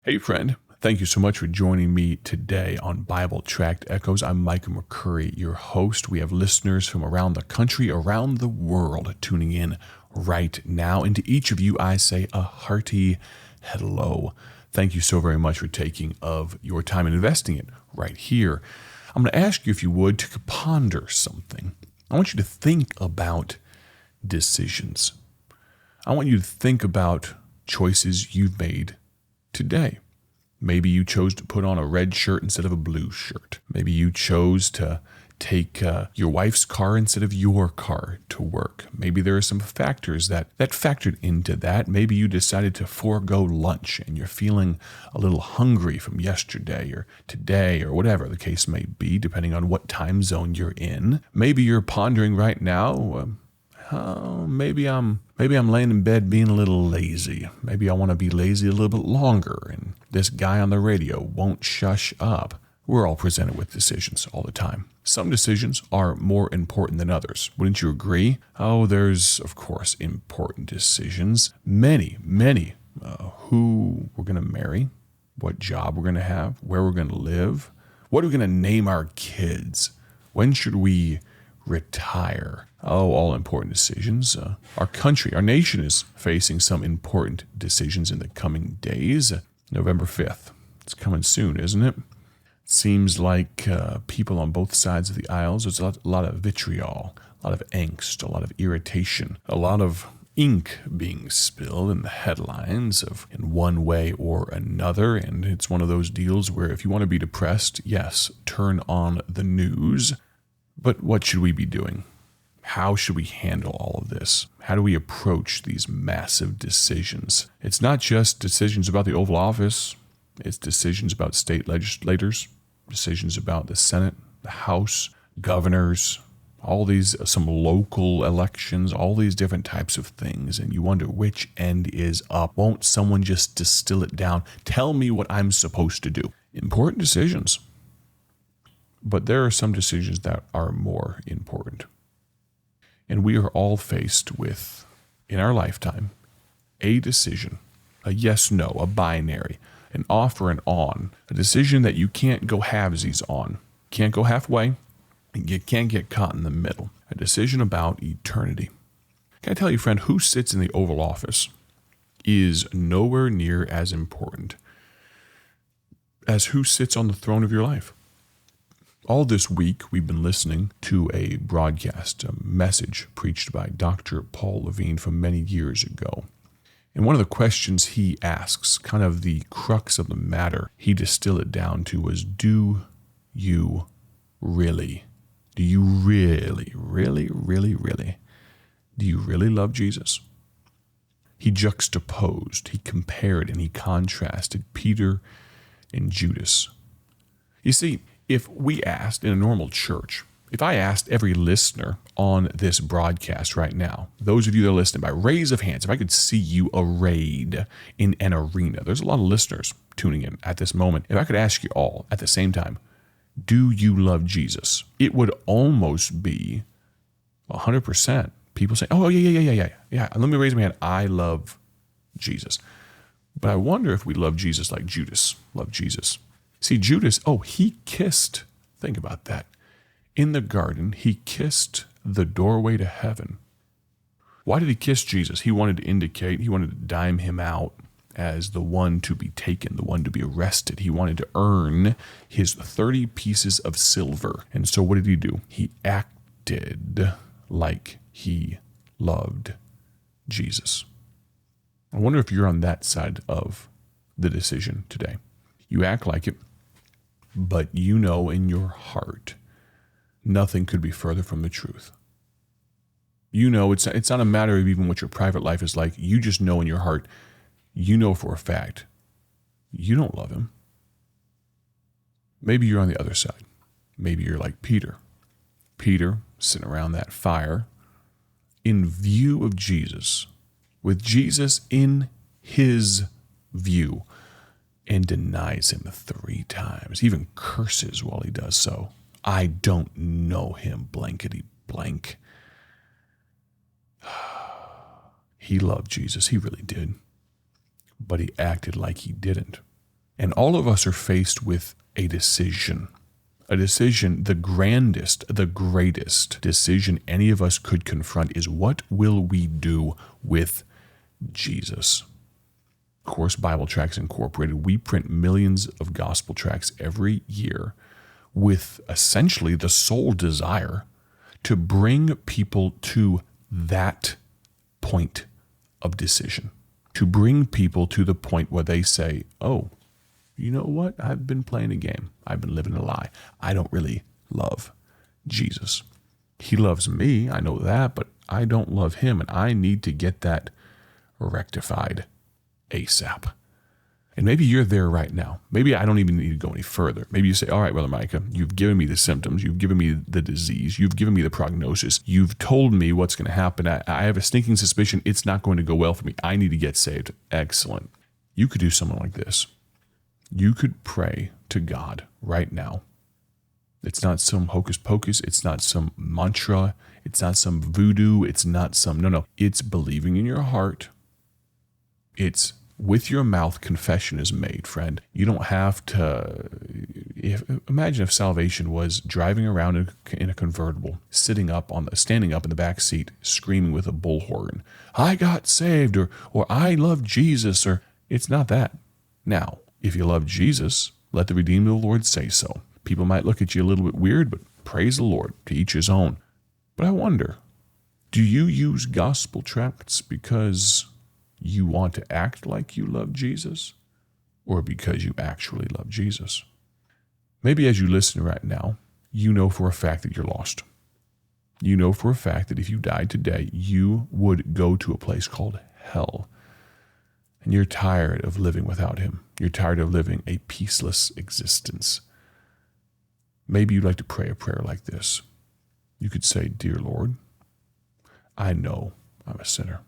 Hey, friend. Thank you so much for joining me today on Bible Tract Echoes. I'm Micah McCurry, your host. We have listeners from around the country, around the world, tuning in right now. And to each of you, I say a hearty hello. Thank you so very much for taking of your time and investing it right here. I'm going to ask you, if you would, to ponder something. I want you to think about decisions. I want you to think about choices you've made today. Maybe you chose to put on a red shirt instead of a blue shirt. Maybe you chose to take your wife's car instead of your car to work. Maybe there are some factors that factored into that. Maybe you decided to forego lunch and you're feeling a little hungry from yesterday or today or whatever the case may be, depending on what time zone you're in. Maybe you're pondering right now, maybe I'm laying in bed being a little lazy. Maybe I want to be lazy a little bit longer, and this guy on the radio won't shush up. We're all presented with decisions all the time. Some decisions are more important than others. Wouldn't you agree? Oh, there's, of course, important decisions. Many, who we're going to marry, what job we're going to have, where we're going to live, what are we going to name our kids, when should we retire. Oh, all important decisions. Our country, our nation is facing some important decisions in the coming days. November 5th. It's coming soon, isn't it? Seems like people on both sides of the aisles, there's a lot of vitriol, a lot of angst, a lot of irritation, a lot of ink being spilled in the headlines in one way or another. And it's one of those deals where if you want to be depressed, yes, turn on the news. But what should we be doing? How should we handle all of this? How do we approach these massive decisions? It's not just decisions about the Oval Office. It's decisions about state legislators, decisions about the Senate, the House, governors, all these, some local elections, all these different types of things. And you wonder which end is up. Won't someone just distill it down? Tell me what I'm supposed to do. Important decisions. But there are some decisions that are more important. And we are all faced with, in our lifetime, a decision, a yes, no, a binary, an off or an on, a decision that you can't go halvesies on, can't go halfway, and you can't get caught in the middle, a decision about eternity. Can I tell you, friend, who sits in the Oval Office is nowhere near as important as who sits on the throne of your life. All this week, we've been listening to a broadcast, a message preached by Dr. Paul Levine from many years ago. And one of the questions he asks, kind of the crux of the matter, he distilled it down to was, do you really do you really love Jesus? He juxtaposed, he compared, and he contrasted Peter and Judas. You see, if we asked in a normal church, if I asked every listener on this broadcast right now, those of you that are listening by raise of hands, if I could see you arrayed in an arena, there's a lot of listeners tuning in at this moment. If I could ask you all at the same time, do you love Jesus? It would almost be 100% people saying, oh, yeah. Let me raise my hand. I love Jesus. But I wonder if we love Jesus like Judas loved Jesus. See, Judas, he kissed, think about that. In the garden, he kissed the doorway to heaven. Why did he kiss Jesus? He wanted to dime him out as the one to be taken, the one to be arrested. He wanted to earn his 30 pieces of silver. And so what did he do? He acted like he loved Jesus. I wonder if you're on that side of the decision today. You act like it, but you know in your heart nothing could be further from the truth. You know, it's not a matter of even what your private life is like. You just know in your heart, you know for a fact, you don't love him. Maybe you're on the other side. Maybe you're like Peter. Peter, sitting around that fire, in view of Jesus, with Jesus in his view, and denies him 3 times, he even curses while he does so. I don't know him, blankety blank. He loved Jesus, he really did. But he acted like he didn't. And all of us are faced with a decision. A decision, the grandest, the greatest decision any of us could confront is, what will we do with Jesus? Of course, Bible Tracts Incorporated, we print millions of gospel tracts every year with essentially the sole desire to bring people to that point of decision, to bring people to the point where they say, oh, you know what? I've been playing a game. I've been living a lie. I don't really love Jesus. He loves me, I know that, but I don't love him, and I need to get that rectified ASAP. And maybe you're there right now. Maybe I don't even need to go any further. Maybe you say, all right, Brother Micah, you've given me the symptoms. You've given me the disease. You've given me the prognosis. You've told me what's going to happen. I have a stinking suspicion it's not going to go well for me. I need to get saved. Excellent. You could do something like this. You could pray to God right now. It's not some hocus pocus. It's not some mantra. It's not some voodoo. It's not some, no. It's believing in your heart. It's with your mouth confession is made, friend. You don't have to, imagine if salvation was driving around in a convertible, standing up in the back seat, screaming with a bullhorn, I got saved, or I love Jesus, or it's not that. Now, if you love Jesus, let the redeemed of the Lord say so. People might look at you a little bit weird, but praise the Lord, to each his own. But I wonder, do you use gospel tracts because you want to act like you love Jesus, or because you actually love Jesus? Maybe as you listen right now, you know for a fact that you're lost. You know for a fact that if you died today, you would go to a place called hell. And you're tired of living without him. You're tired of living a peaceless existence. Maybe you'd like to pray a prayer like this. You could say, Dear Lord, I know I'm a sinner.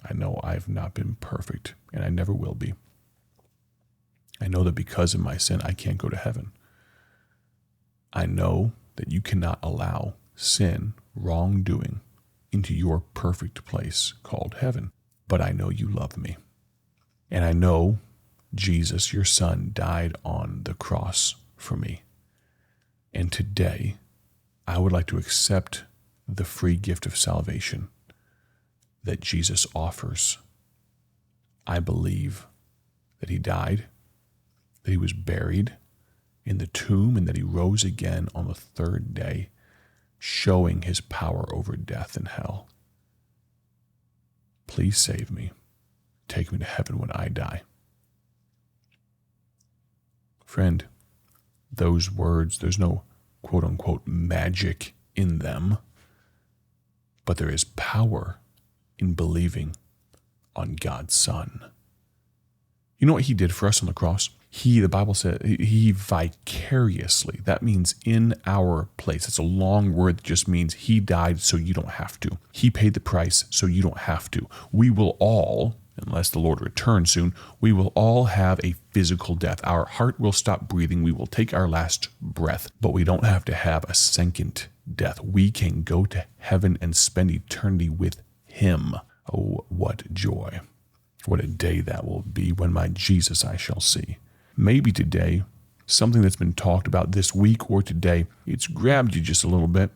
I know I've not been perfect, and I never will be. I know that because of my sin, I can't go to heaven. I know that you cannot allow sin, wrongdoing, into your perfect place called heaven. But I know you love me. And I know Jesus, your son, died on the cross for me. And today, I would like to accept the free gift of salvation that Jesus offers. I believe that he died, that he was buried in the tomb, and that he rose again on the third day, showing his power over death and hell. Please save me. Take me to heaven when I die. Friend, those words, there's no quote-unquote magic in them, but there is power in believing on God's Son. You know what he did for us on the cross? The Bible said, he vicariously, that means in our place. It's a long word that just means he died so you don't have to. He paid the price so you don't have to. We will all, unless the Lord returns soon, we will all have a physical death. Our heart will stop breathing. We will take our last breath, but we don't have to have a second death. We can go to heaven and spend eternity with him. Oh, what joy. What a day that will be when my Jesus I shall see. Maybe today, something that's been talked about this week or today, it's grabbed you just a little bit.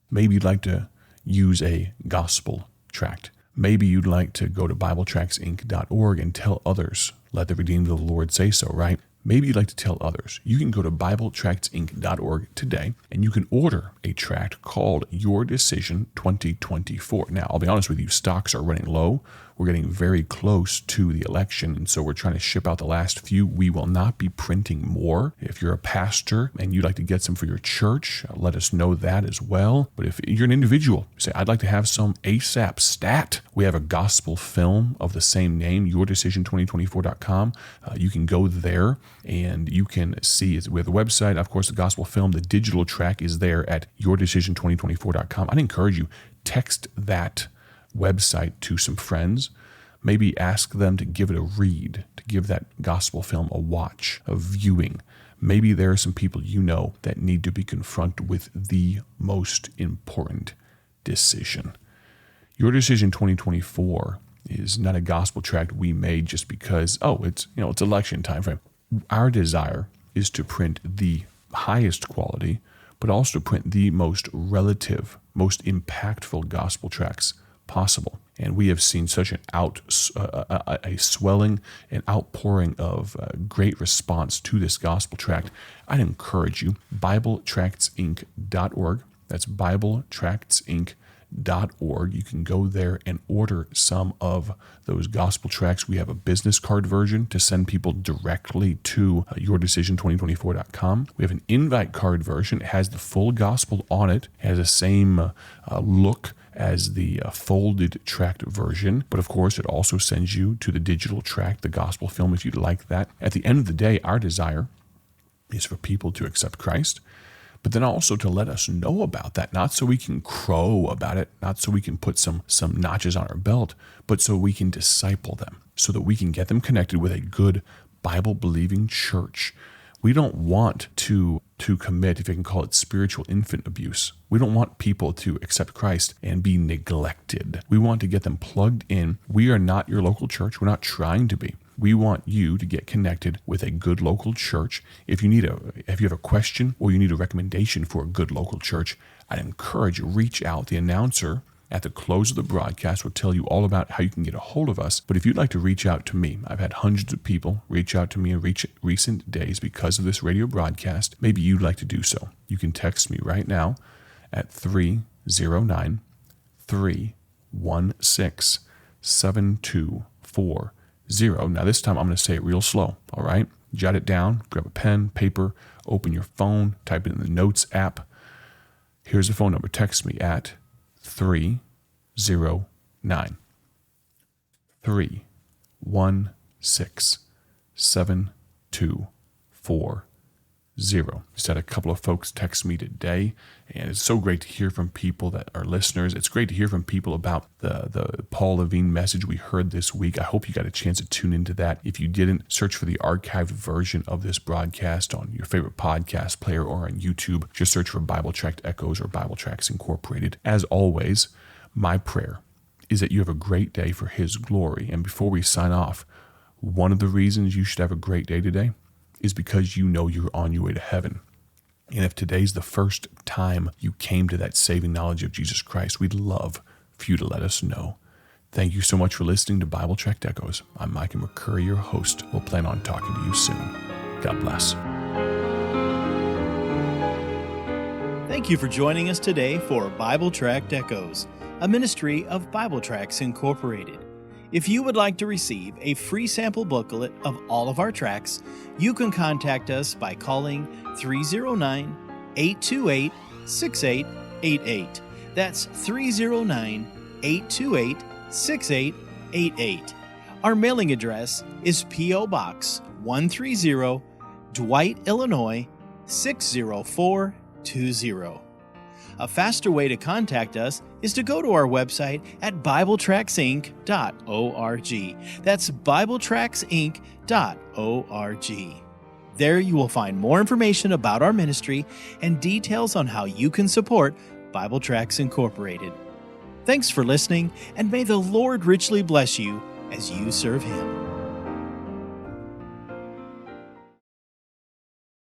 Maybe you'd like to use a gospel tract. Maybe you'd like to go to BibleTractsInc.org and tell others. Let the redeemed of the Lord say so, right? Maybe you'd like to tell others. You can go to BibleTractsInc.org today, and you can order a tract called Your Decision 2024. Now, I'll be honest with you, stocks are running low. We're getting very close to the election, and so we're trying to ship out the last few. We will not be printing more. If you're a pastor and you'd like to get some for your church, let us know that as well. But if you're an individual, say, I'd like to have some ASAP stat. We have a gospel film of the same name, yourdecision2024.com. You can go there and you can see it with the website. Of course, the gospel film, the digital track is there at yourdecision2024.com. I'd encourage you, text that website to some friends. Maybe ask them to give it a read, to give that gospel film a watch, a viewing. Maybe there are some people you know that need to be confronted with the most important decision. Your Decision 2024 is not a gospel tract we made just because, it's election time frame. Our desire is to print the highest quality, but also to print the most relative, most impactful gospel tracts possible. And we have seen such a swelling and outpouring of great response to this gospel tract. I'd encourage you, BibleTractsInc.org. That's BibleTractsInc.org. You can go there and order some of those gospel tracts. We have a business card version to send people directly to yourdecision2024.com. We have an invite card version. It has the full gospel on it. It has the same look as the folded tract version, but of course it also sends you to the digital tract, the gospel film, if you'd like that. At the end of the day, our desire is for people to accept Christ, but then also to let us know about that, not so we can crow about it, not so we can put some notches on our belt, but so we can disciple them, so that we can get them connected with a good Bible-believing church. We don't want to commit, if you can call it, spiritual infant abuse. We don't want people to accept Christ and be neglected. We want to get them plugged in. We are not your local church. We're not trying to be. We want you to get connected with a good local church. If you have a question or you need a recommendation for a good local church, I'd encourage you, reach out. The announcer at the close of the broadcast will tell you all about how you can get a hold of us. But if you'd like to reach out to me, I've had hundreds of people reach out to me in recent days because of this radio broadcast. Maybe you'd like to do so. You can text me right now at 309-316-7240. Now this time I'm going to say it real slow, all right? Jot it down, grab a pen, paper, open your phone, type it in the Notes app. Here's the phone number. Text me at 309-316-7240. Just had a couple of folks text me today, and it's so great to hear from people that are listeners. It's great to hear from people about the Paul Levine message we heard this week. I hope you got a chance to tune into that. If you didn't, search for the archived version of this broadcast on your favorite podcast player or on YouTube. Just search for Bible Tract Echoes or Bible Tracts Incorporated. As always, my prayer is that you have a great day for His glory. And before we sign off, one of the reasons you should have a great day today is because you know you're on your way to heaven. And if today's the first time you came to that saving knowledge of Jesus Christ, we'd love for you to let us know. Thank you so much for listening to Bible Tract Echoes. I'm Micah McCurry, your host. We'll plan on talking to you soon. God bless. Thank you for joining us today for Bible Tract Echoes, a ministry of Bible Tracts Incorporated. If you would like to receive a free sample booklet of all of our tracts, you can contact us by calling 309-828-6888. That's 309-828-6888. Our mailing address is P.O. Box 130, Dwight, Illinois 60420. A faster way to contact us is to go to our website at BibleTractsInc.org. That's BibleTractsInc.org. There you will find more information about our ministry and details on how you can support Bible Tracts Incorporated. Thanks for listening, and may the Lord richly bless you as you serve Him.